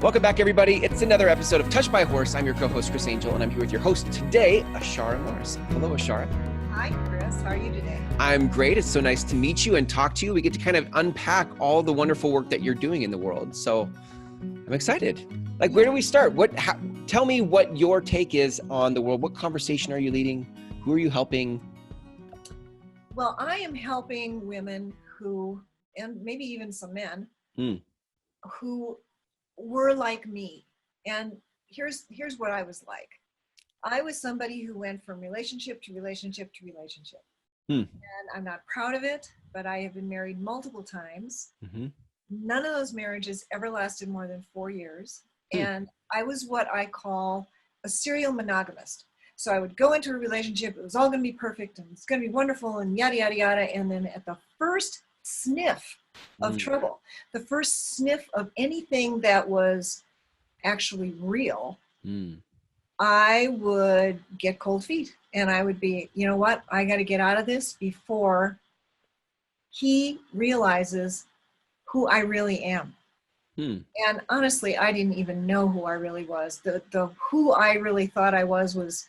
Welcome back, everybody. It's another episode of Touched by a Horse. I'm your co-host, Chris Angel, and I'm here with your host today, Ashara Morris. Hello, Ashara. Hi, Chris. How are you today? I'm great. It's so nice to meet you and talk to you. We get to kind of unpack all the wonderful work that you're doing in the world. So I'm excited. Like, where do we start? Tell me what your take is on the world. What conversation are you leading? Who are you helping? Well, I am helping women who, and maybe even some men, who were like me. And here's what I was like. I was somebody who went from relationship to relationship to relationship. And I'm not proud of it, but I have been married multiple times. None of those marriages ever lasted more than 4 years. And I was what I call a serial monogamist. So I would go into a relationship, it was all going to be perfect and it's going to be wonderful and yada, yada, yada. And then at the first sniff of trouble, the first sniff of anything that was actually real, I would get cold feet and I would be, you know what, I got to get out of this before he realizes who I really am. And honestly, I didn't even know who I really was. The who I really thought I was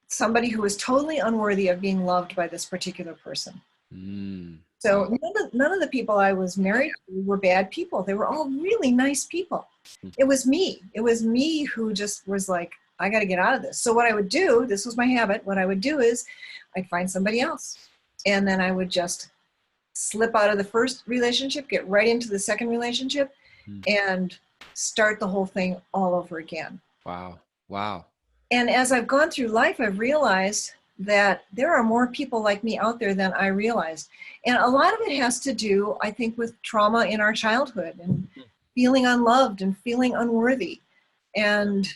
somebody who was totally unworthy of being loved by this particular person. So none of the people I was married to were bad people. They were all really nice people. It was me. It was me who just was like, I got to get out of this. So what I would do, this was my habit, what I would do is I'd find somebody else. And then I would just slip out of the first relationship, get right into the second relationship, and start the whole thing all over again. Wow. And as I've gone through life, I've realized that there are more people like me out there than I realized. And a lot of it has to do, I think, with trauma in our childhood and feeling unloved and feeling unworthy. And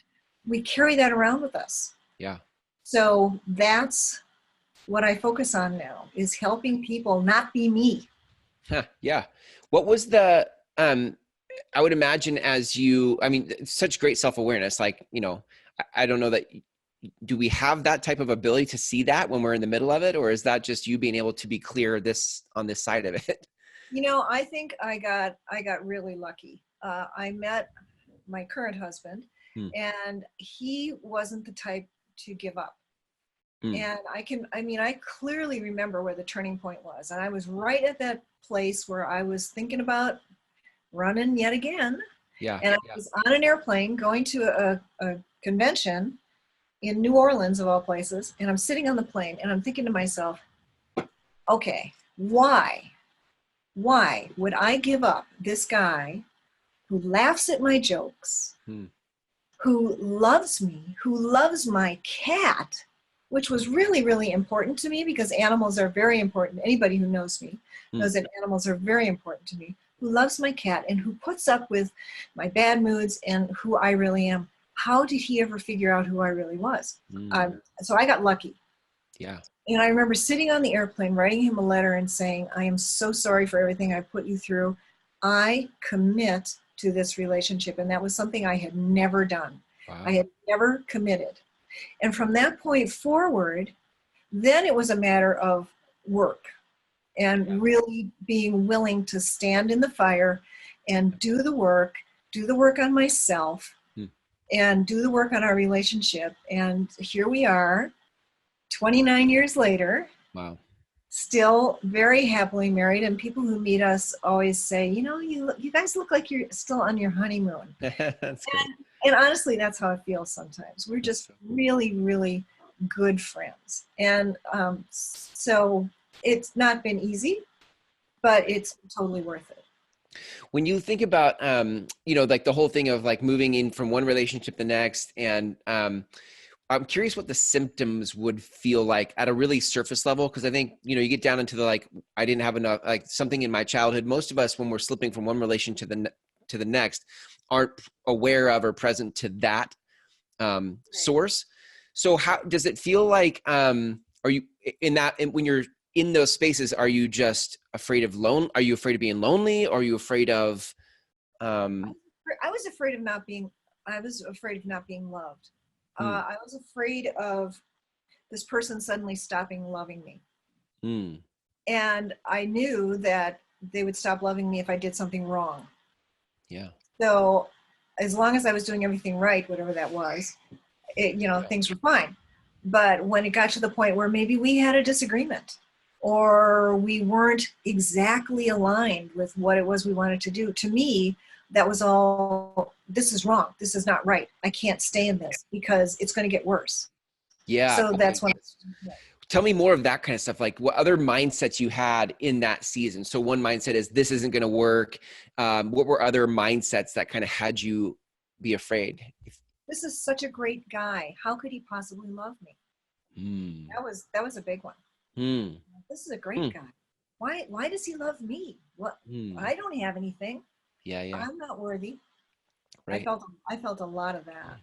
we carry that around with us. Yeah. So that's what I focus on now, is helping people not be me. Yeah. What was I would imagine such great self-awareness, like, I don't know that, do we have that type of ability to see that when we're in the middle of it? Or is that just you being able to be clear on this side of it? I think I got really lucky. I met my current husband and he wasn't the type to give up. And I clearly remember where the turning point was. And I was right at that place where I was thinking about running yet again. Yeah. And I was on an airplane going to a convention in New Orleans, of all places. And I'm sitting on the plane and I'm thinking to myself, okay, why would I give up this guy who laughs at my jokes, who loves me, who loves my cat, which was really, really important to me because animals are very important. Anybody who knows me knows that animals are very important to me, who loves my cat and who puts up with my bad moods and who I really am. How did he ever figure out who I really was? So I got lucky. Yeah. And I remember sitting on the airplane, writing him a letter and saying, I am so sorry for everything I put you through. I commit to this relationship. And that was something I had never done. Wow. I had never committed. And from that point forward, then it was a matter of work and really being willing to stand in the fire and do the work on myself and do the work on our relationship. And here we are, 29 years later. Wow. Still very happily married. And people who meet us always say, you guys look like you're still on your honeymoon. That's great. And honestly, that's how it feels sometimes. We're just really, really good friends. And so it's not been easy, but it's totally worth it. When you think about, like the whole thing of like moving in from one relationship to the next, and I'm curious what the symptoms would feel like at a really surface level. Cause I think, you get down into I didn't have enough, like something in my childhood. Most of us, when we're slipping from one relation to the next, aren't aware of or present to that source. So how does it feel like, are you when you're in those spaces, are you just afraid of are you afraid of being lonely? Or are you afraid of, I was afraid of not being loved. I was afraid of this person suddenly stopping loving me. And I knew that they would stop loving me if I did something wrong. Yeah. So as long as I was doing everything right, whatever that was, things were fine. But when it got to the point where maybe we had a disagreement or we weren't exactly aligned with what it was we wanted to do, to me, that was all, this is wrong. This is not right. I can't stay in this because it's going to get worse. Yeah. So that's when. Tell me more of that kind of stuff. Like what other mindsets you had in that season? So one mindset is this isn't going to work. What were other mindsets that kind of had you be afraid? This is such a great guy. How could he possibly love me? That was a big one. This is a great guy. Why does he love me? What? I don't have anything. Yeah. I'm not worthy. Right. I felt a lot of that.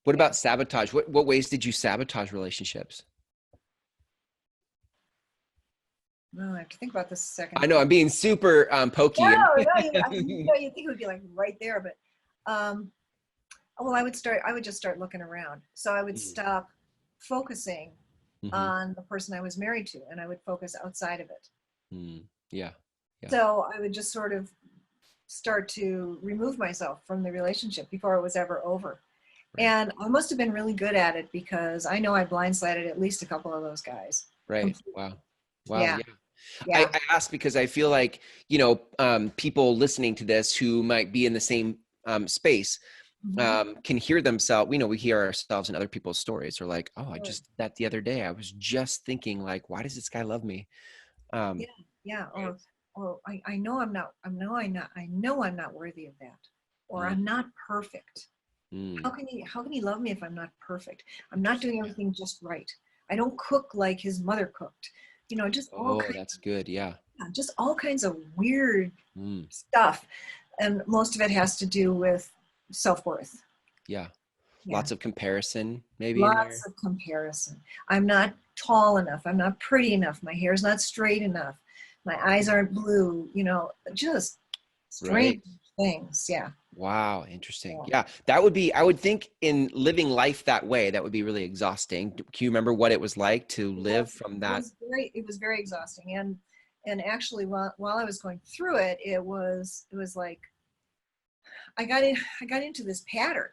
What about sabotage? What ways did you sabotage relationships? No, I have to think about this a second. I know I'm being super pokey. No, you think it would be like right there, but well, I would just start looking around. So I would stop focusing on the person I was married to, and I would focus outside of it. Yeah. So I would just sort of start to remove myself from the relationship before it was ever over. Right. And I must have been really good at it because I know I blindsided at least a couple of those guys. Right. Completely. Wow. Yeah. I ask because I feel like, people listening to this who might be in the same space can hear themselves. We hear ourselves in other people's stories. Or like, oh, I just that the other day I was just thinking like, why does this guy love me? Or I know I'm not worthy of that, or I'm not perfect. How can he love me if I'm not perfect? I'm not doing everything just right. I don't cook like his mother cooked. Just all kinds that's good. Yeah. Just all kinds of weird stuff. And most of it has to do with self-worth. Yeah. Lots of comparison, maybe. Lots of comparison. I'm not tall enough. I'm not pretty enough. My hair's not straight enough. My eyes aren't blue. Just strange things. Yeah. Wow. Interesting. Yeah. That would be, I would think in living life that way, that would be really exhausting. Can you remember what it was like to live from that? It was very exhausting. And actually while I was going through it, it was like, I got into this pattern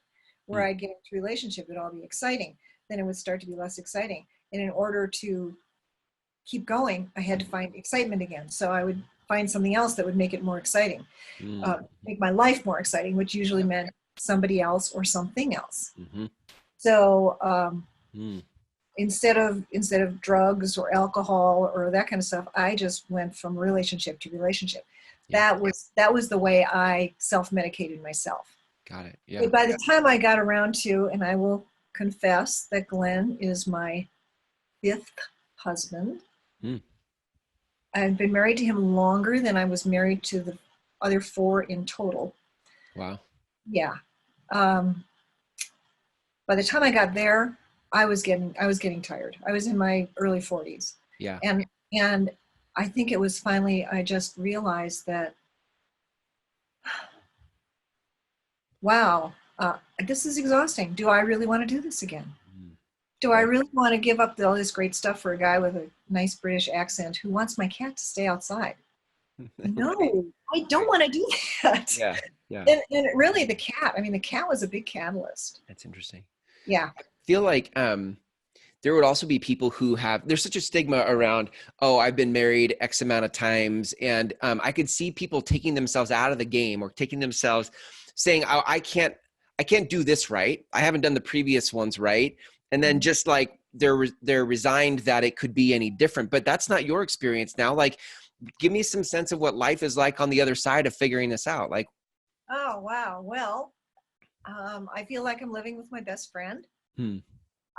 where I'd get into a relationship, it'd all be exciting. Then it would start to be less exciting. And in order to keep going, I had to find excitement again. So I would find something else that would make it more exciting, make my life more exciting, which usually meant somebody else or something else. So instead of drugs or alcohol or that kind of stuff, I just went from relationship to relationship. That was the way I self-medicated myself. Got it. Yeah. But by the time I got around to, and I will confess that Glenn is my 5th husband. I've been married to him longer than I was married to the other 4 in total. Wow. Yeah. By the time I got there, I was getting tired. I was in my early 40s. Yeah. And I think it was finally, I just realized that, wow, this is exhausting. Do I really want to do this again? Do I really want to give up all this great stuff for a guy with a nice British accent who wants my cat to stay outside? No, I don't want to do that. Yeah. And really the cat was a big catalyst. That's interesting. Yeah. I feel like there would also be people who there's such a stigma around, oh, I've been married X amount of times. And I could see people taking themselves out of the game or taking themselves saying, oh, I can't do this right. I haven't done the previous ones right. And then just like they're resigned that it could be any different, but that's not your experience now. Like, give me some sense of what life is like on the other side of figuring this out. Like, oh, wow. Well, I feel like I'm living with my best friend.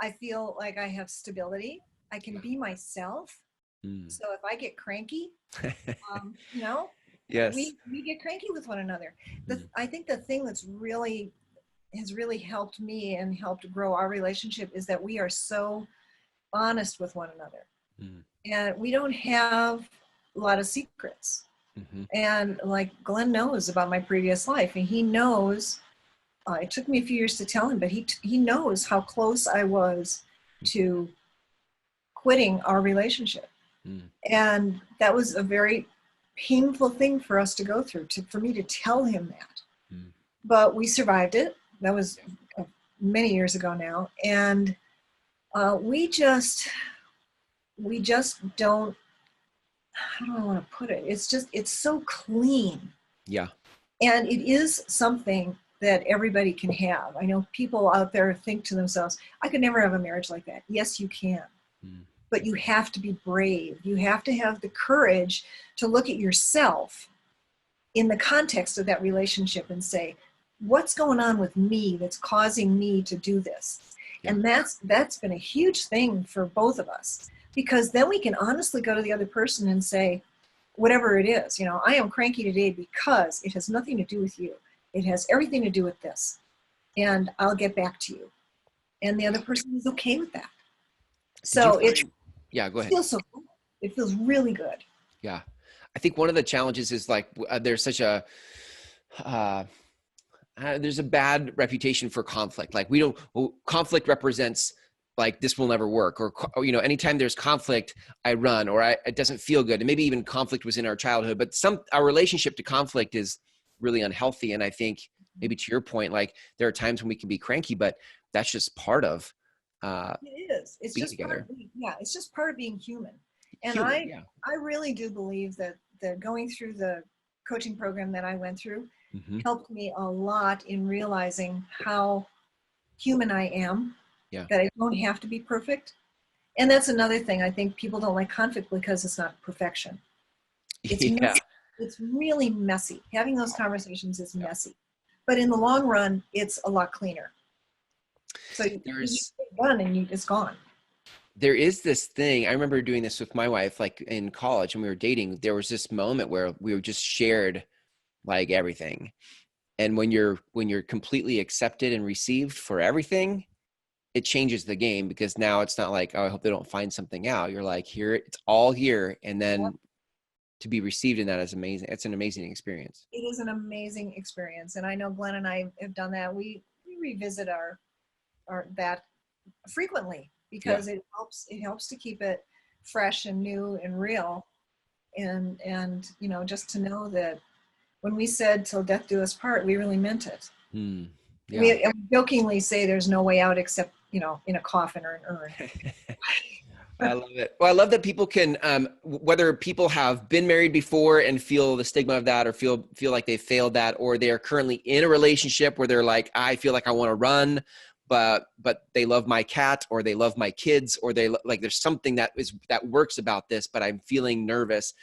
I feel like I have stability. I can be myself. So if I get cranky, yes, we get cranky with one another. I think the thing that's has really helped me and helped grow our relationship is that we are so honest with one another. And we don't have a lot of secrets. And like Glenn knows about my previous life, and he knows, it took me a few years to tell him, but he knows how close I was to quitting our relationship. And that was a very painful thing for us to go through, for me to tell him that. but we survived it. That was many years ago now. And we just don't, how do I want to put it? It's so clean. Yeah. And it is something that everybody can have. I know people out there think to themselves, I could never have a marriage like that. Yes, you can. But you have to be brave. You have to have the courage to look at yourself in the context of that relationship and say, what's going on with me that's causing me to do this? Yeah. And that's been a huge thing for both of us, because then we can honestly go to the other person and say, whatever it is, I am cranky today because it has nothing to do with you. It has everything to do with this. And I'll get back to you. And the other person is okay with that. So yeah, go ahead. It feels so good. It feels really good. Yeah. I think one of the challenges is like, there's such a, there's a bad reputation for conflict. Like conflict represents like, this will never work, or anytime there's conflict, I run, or it doesn't feel good. And maybe even conflict was in our childhood, but our relationship to conflict is really unhealthy. And I think maybe to your point, like there are times when we can be cranky, but that's just part of, it is. It's just together. It's just part of being human. And I really do believe that going through the coaching program that I went through helped me a lot in realizing how human I am, that I don't have to be perfect. And that's another thing. I think people don't like conflict because it's not perfection. It's messy. It's really messy. Having those conversations is messy. But in the long run, it's a lot cleaner. So it's done and it's gone. There is this thing, I remember doing this with my wife, like in college when we were dating, there was this moment where we were just shared like everything. And when you're completely accepted and received for everything, it changes the game, because now it's not like, oh, I hope they don't find something out. You're like, here, it's all here. And then to be received in that is amazing. It's an amazing experience. It is an amazing experience. And I know Glenn and I have done that. We revisit our that frequently, because it helps to keep it fresh and new and real. And just to know that when we said till death do us part, we really meant it. We jokingly say there's no way out except, in a coffin or an urn. I love it. Well, I love that people can, whether people have been married before and feel the stigma of that, or feel like they failed that, or they are currently in a relationship where they're like, I feel like I want to run, but they love my cat, or they love my kids, or they like, there's something that works about this, but I'm feeling nervous.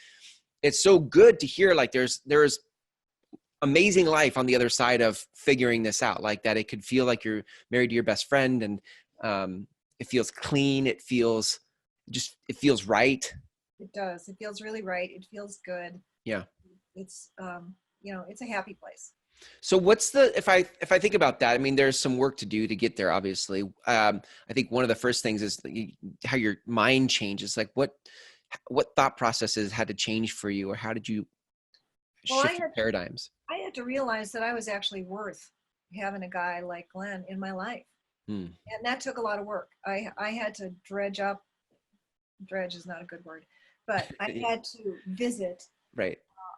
It's so good to hear like there's amazing life on the other side of figuring this out, like that it could feel like you're married to your best friend, and it feels clean. It feels right. It does. It feels really right. It feels good. Yeah. It's, it's a happy place. So if I think about that, I mean, there's some work to do to get there, obviously. I think one of the first things is how your mind changes. Like what thought processes had to change for you, or how did you shift your paradigms? I had to realize that I was actually worth having a guy like Glenn in my life. And that took a lot of work. I had to dredge is not a good word, but I had to visit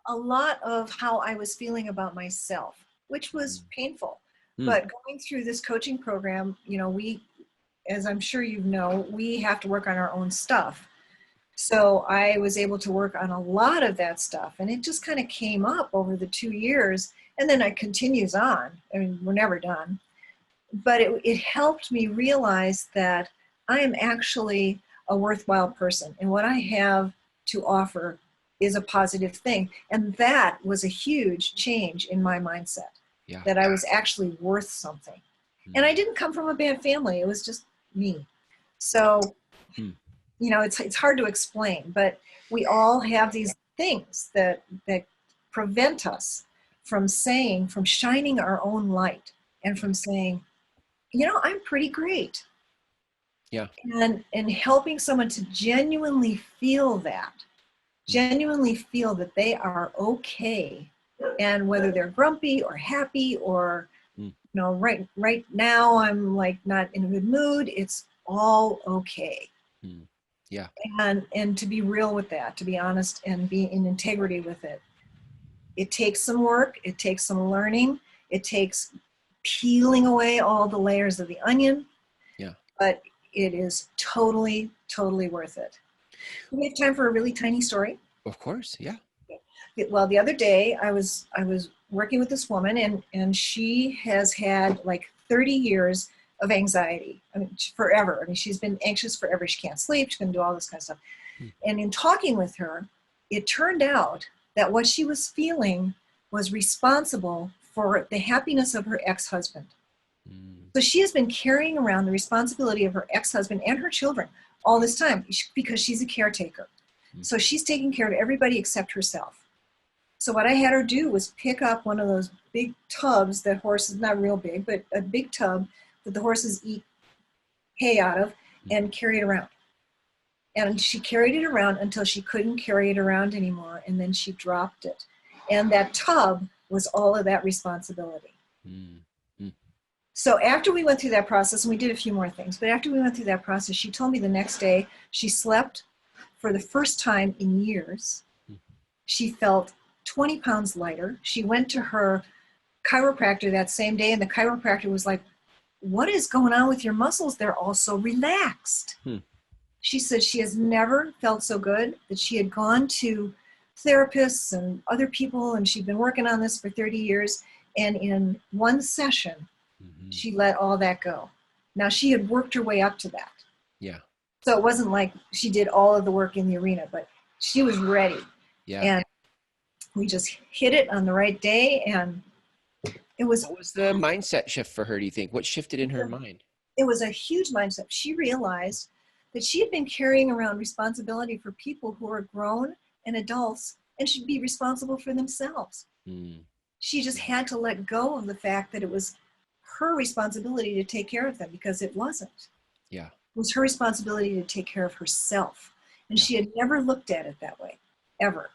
a lot of how I was feeling about myself, which was painful. But going through this coaching program, we, as I'm sure you know, we have to work on our own stuff. So I was able to work on a lot of that stuff, and it just kind of came up over the 2 years, and then it continues on. I mean, we're never done. But it helped me realize that I am actually a worthwhile person, and what I have to offer is a positive thing. And that was a huge change in my mindset, that I was actually worth something. And I didn't come from a bad family. It was just me. So, it's hard to explain, but we all have these things that prevent us from shining our own light, and from saying, I'm pretty great. Yeah. And helping someone to genuinely feel that they are okay. And whether they're grumpy or happy, or, right now I'm like not in a good mood, it's all okay. Yeah. And to be real with that, to be honest and be in integrity with it. It takes some work. It takes some learning. It takes peeling away all the layers of the onion. Yeah. But it is totally, totally worth it. Do we have time for a really tiny story? Of course. Yeah. Well, the other day I was working with this woman, and she has had like 30 years of anxiety. I mean, forever. I mean, she's been anxious forever. She can't sleep. She can do all this kind of stuff. And in talking with her, it turned out that what she was feeling was responsible for the happiness of her ex-husband. So she has been carrying around the responsibility of her ex-husband and her children all this time because she's a caretaker. So she's taking care of everybody except herself. So what I had her do was pick up one of those big tubs that horses, not real big, but a big tub that the horses eat hay out of, and carry it around. And she carried it around until she couldn't carry it around anymore, and then she dropped it. And that tub was all of that responsibility. So after we went through that process, and we did a few more things, but after we went through that process, she told me the next day she slept for the first time in years. She felt 20 pounds lighter. She went to her chiropractor that same day, and the chiropractor was like, "What is going on with your muscles? They're all so relaxed." She said she has never felt so good, that she had gone to therapists and other people, and she'd been working on this for 30 years. And in one session, she let all that go. Now, she had worked her way up to that. Yeah. So it wasn't like she did all of the work in the arena, but she was ready. Yeah. And we just hit it on the right day. And it was... What was the mindset shift for her, do you think? What shifted in her mind? It was a huge mindset. She realized that she had been carrying around responsibility for people who are grown and adults and should be responsible for themselves. She just had to let go of the fact that it was her responsibility to take care of them, because it wasn't. Yeah. It was her responsibility to take care of herself. And she had never looked at it that way, ever.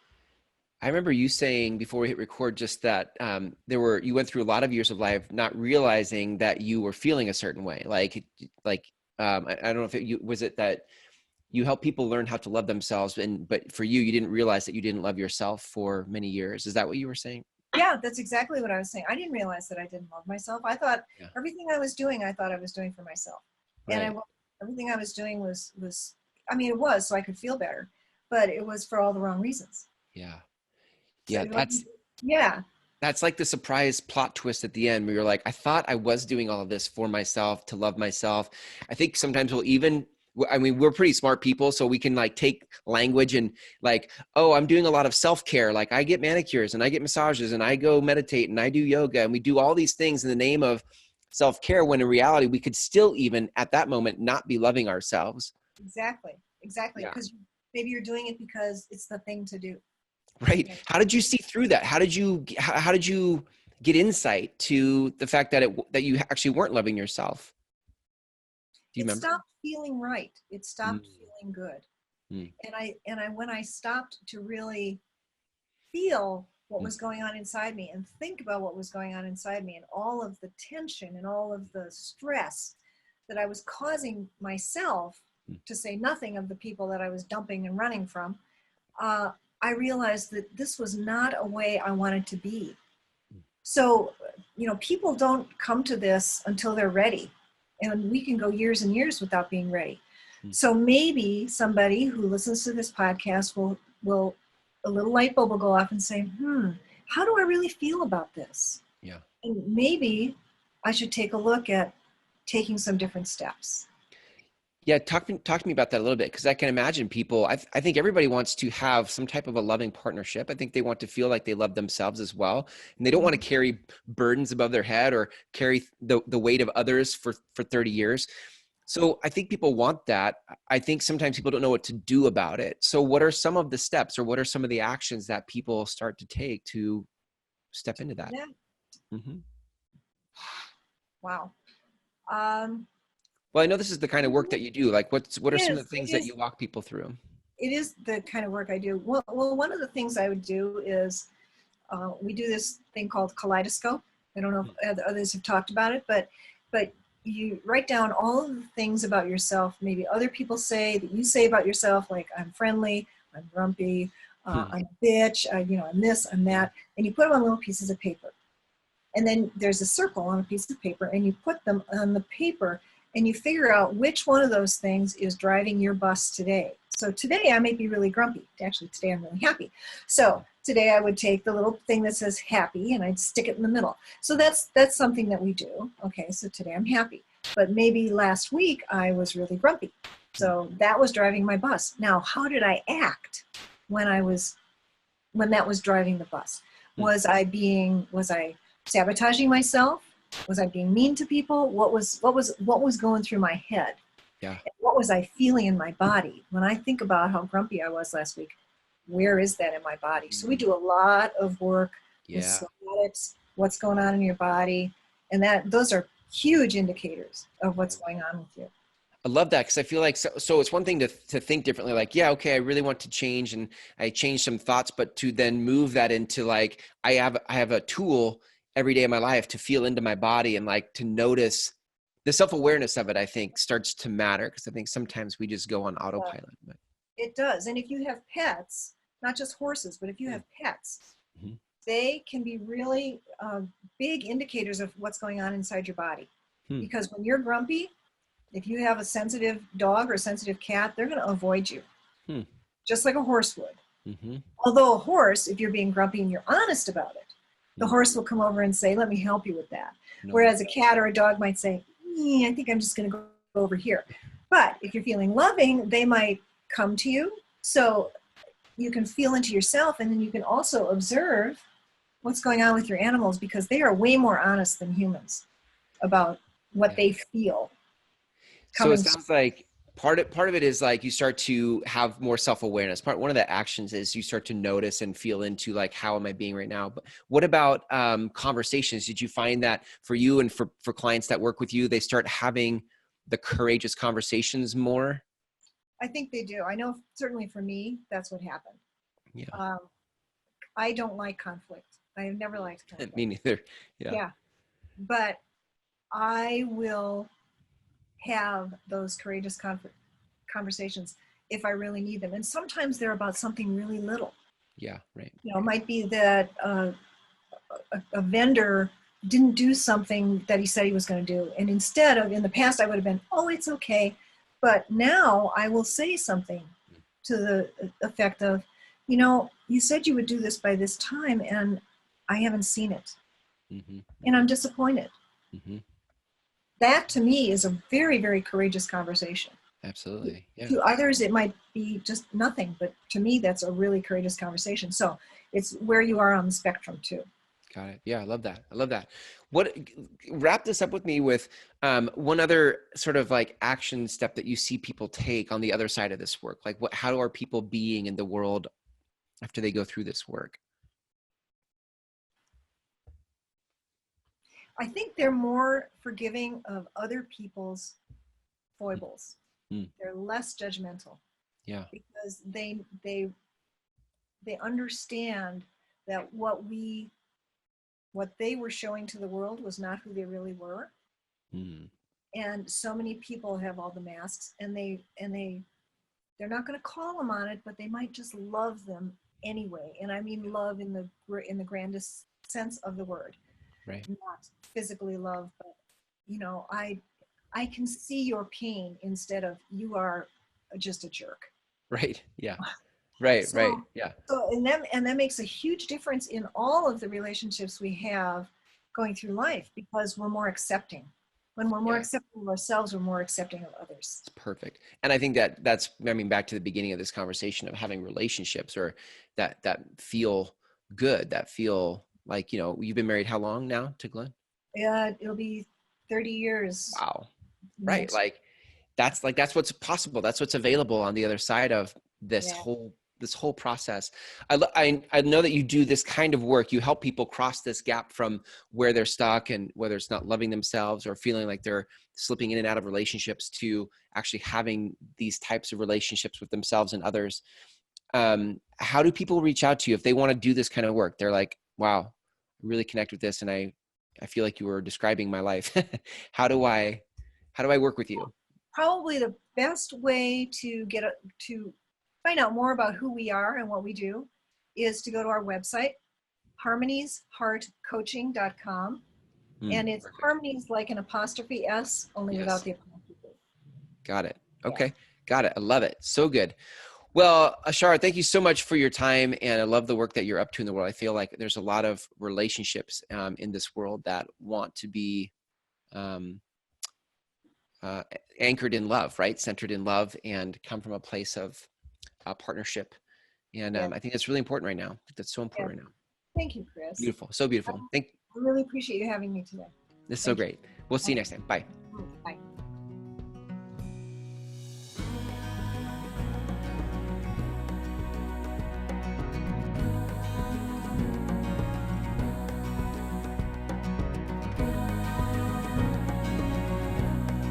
I remember you saying before we hit record just that you went through a lot of years of life not realizing that you were feeling a certain way. I don't know if was it that you help people learn how to love themselves, but for you didn't realize that you didn't love yourself for many years. Is that what you were saying? Yeah, that's exactly what I was saying. I didn't realize that I didn't love myself. I thought everything I was doing, I thought I was doing for myself. Right. And everything I was doing was, I mean, it was so I could feel better, but it was for all the wrong reasons. Yeah. Yeah. That's like the surprise plot twist at the end where you're like, I thought I was doing all of this for myself, to love myself. I think sometimes we're pretty smart people, so we can like take language and like, oh, I'm doing a lot of self-care. Like I get manicures and I get massages and I go meditate and I do yoga, and we do all these things in the name of self-care, when in reality, we could still even at that moment not be loving ourselves. Exactly. Because maybe you're doing it because it's the thing to do. Right. How did you see through that? How did you get insight to the fact that you actually weren't loving yourself? Do you remember? It stopped feeling right. It stopped feeling good. And when I stopped to really feel what was going on inside me and think about what was going on inside me and all of the tension and all of the stress that I was causing myself, to say nothing of the people that I was dumping and running from, I realized that this was not a way I wanted to be. So, people don't come to this until they're ready. And we can go years and years without being ready. So maybe somebody who listens to this podcast will a little light bulb will go off and say, how do I really feel about this? Yeah. And maybe I should take a look at taking some different steps. Yeah. Talk to me about that a little bit, because I can imagine people, I think everybody wants to have some type of a loving partnership. I think they want to feel like they love themselves as well. And they don't want to carry burdens above their head or carry the weight of others for 30 years. So I think people want that. I think sometimes people don't know what to do about it. So what are some of the steps, or what are some of the actions that people start to take to step into that? Yeah. Wow. Well, I know this is the kind of work that you do. Like what are some of the things that you walk people through? It is the kind of work I do. Well, one of the things I would do is we do this thing called Kaleidoscope. I don't know if others have talked about it, but you write down all of the things about yourself, maybe other people say that you say about yourself, like I'm friendly, I'm grumpy, I'm a bitch, I'm this, I'm that, and you put them on little pieces of paper. And then there's a circle on a piece of paper, and you put them on the paper, and you figure out which one of those things is driving your bus today. So today I may be really grumpy. Actually, today I'm really happy. So today I would take the little thing that says happy and I'd stick it in the middle. So that's something that we do. Okay, so today I'm happy. But maybe last week I was really grumpy. So that was driving my bus. Now, how did I act when that was driving the bus? Was I sabotaging myself? Was I being mean to people? What was going through my head? Yeah. And what was I feeling in my body? When I think about how grumpy I was last week, where is that in my body? So we do a lot of work with somatics, what's going on in your body, and those are huge indicators of what's going on with you. I love that, because I feel like so it's one thing to think differently, like, yeah, okay, I really want to change and I change some thoughts, but to then move that into like, I have a tool every day of my life to feel into my body and like to notice the self-awareness of it, I think starts to matter, because I think sometimes we just go on autopilot. But. It does. And if you have pets, not just horses, but if you have pets, they can be really big indicators of what's going on inside your body. Because when you're grumpy, if you have a sensitive dog or a sensitive cat, they're going to avoid you, just like a horse would. Although a horse, if you're being grumpy and you're honest about it, the horse will come over and say, let me help you with that. Whereas a cat or a dog might say, I think I'm just going to go over here. But if you're feeling loving, they might come to you. So you can feel into yourself, and then you can also observe what's going on with your animals, because they are way more honest than humans about what they feel. So it sounds like part of it is like you start to have more self-awareness. One of the actions is you start to notice and feel into like, how am I being right now? But what about conversations? Did you find that for you and for clients that work with you, they start having the courageous conversations more? I think they do. I know certainly for me, that's what happened. Yeah. I don't like conflict. I have never liked conflict. Me neither. Yeah. But I will have those courageous conversations if I really need them. And sometimes they're about something really little. Yeah, right. It might be that a vendor didn't do something that he said he was going to do. And instead of, in the past, I would have been, oh, it's okay. But now I will say something to the effect of, you said you would do this by this time, and I haven't seen it. And I'm disappointed. That to me is a very, very courageous conversation. Absolutely. Yeah. To others, it might be just nothing, but to me, that's a really courageous conversation. So it's where you are on the spectrum too. Got it. Yeah, I love that. Wrap this up with me with one other sort of like action step that you see people take on the other side of this work. Like how are people being in the world after they go through this work? I think they're more forgiving of other people's foibles. They're less judgmental. Yeah. Because they understand that what they were showing to the world was not who they really were. And so many people have all the masks, and they're not going to call them on it, but they might just love them anyway. And I mean love in the grandest sense of the word. Right. Not physically love, but I can see your pain instead of you are just a jerk. Right. Yeah. Right. Right. Yeah. So and that makes a huge difference in all of the relationships we have going through life, because we're more accepting. When we're more accepting of ourselves, we're more accepting of others. It's perfect. And I think that's back to the beginning of this conversation of having relationships or that feel good, that feel like, you've been married how long now to Glenn? Yeah, it'll be 30 years. Wow. Right. That's what's possible. That's what's available on the other side of this whole process. I know that you do this kind of work. You help people cross this gap from where they're stuck, and whether it's not loving themselves or feeling like they're slipping in and out of relationships, to actually having these types of relationships with themselves and others. How do people reach out to you if they want to do this kind of work? They're like, wow, I really connect with this, and I feel like you were describing my life. How do I work with you? Probably the best way to find out more about who we are and what we do is to go to our website, harmoniesheartcoaching.com. And it's Perfect. harmonies like an apostrophe S, only without Yes. the apostrophe. Got it. Yeah. Okay. Got it. I love it. So good. Well, Ashara, thank you so much for your time. And I love the work that you're up to in the world. I feel like there's a lot of relationships in this world that want to be anchored in love, right? Centered in love and come from a place of partnership. And Yeah. I think that's really important right now. I think that's so Yeah. important right now. Thank you, Chris. Beautiful. So beautiful. I really appreciate you having me today. This is so Thank you. great. We'll see you next time. Bye. Bye.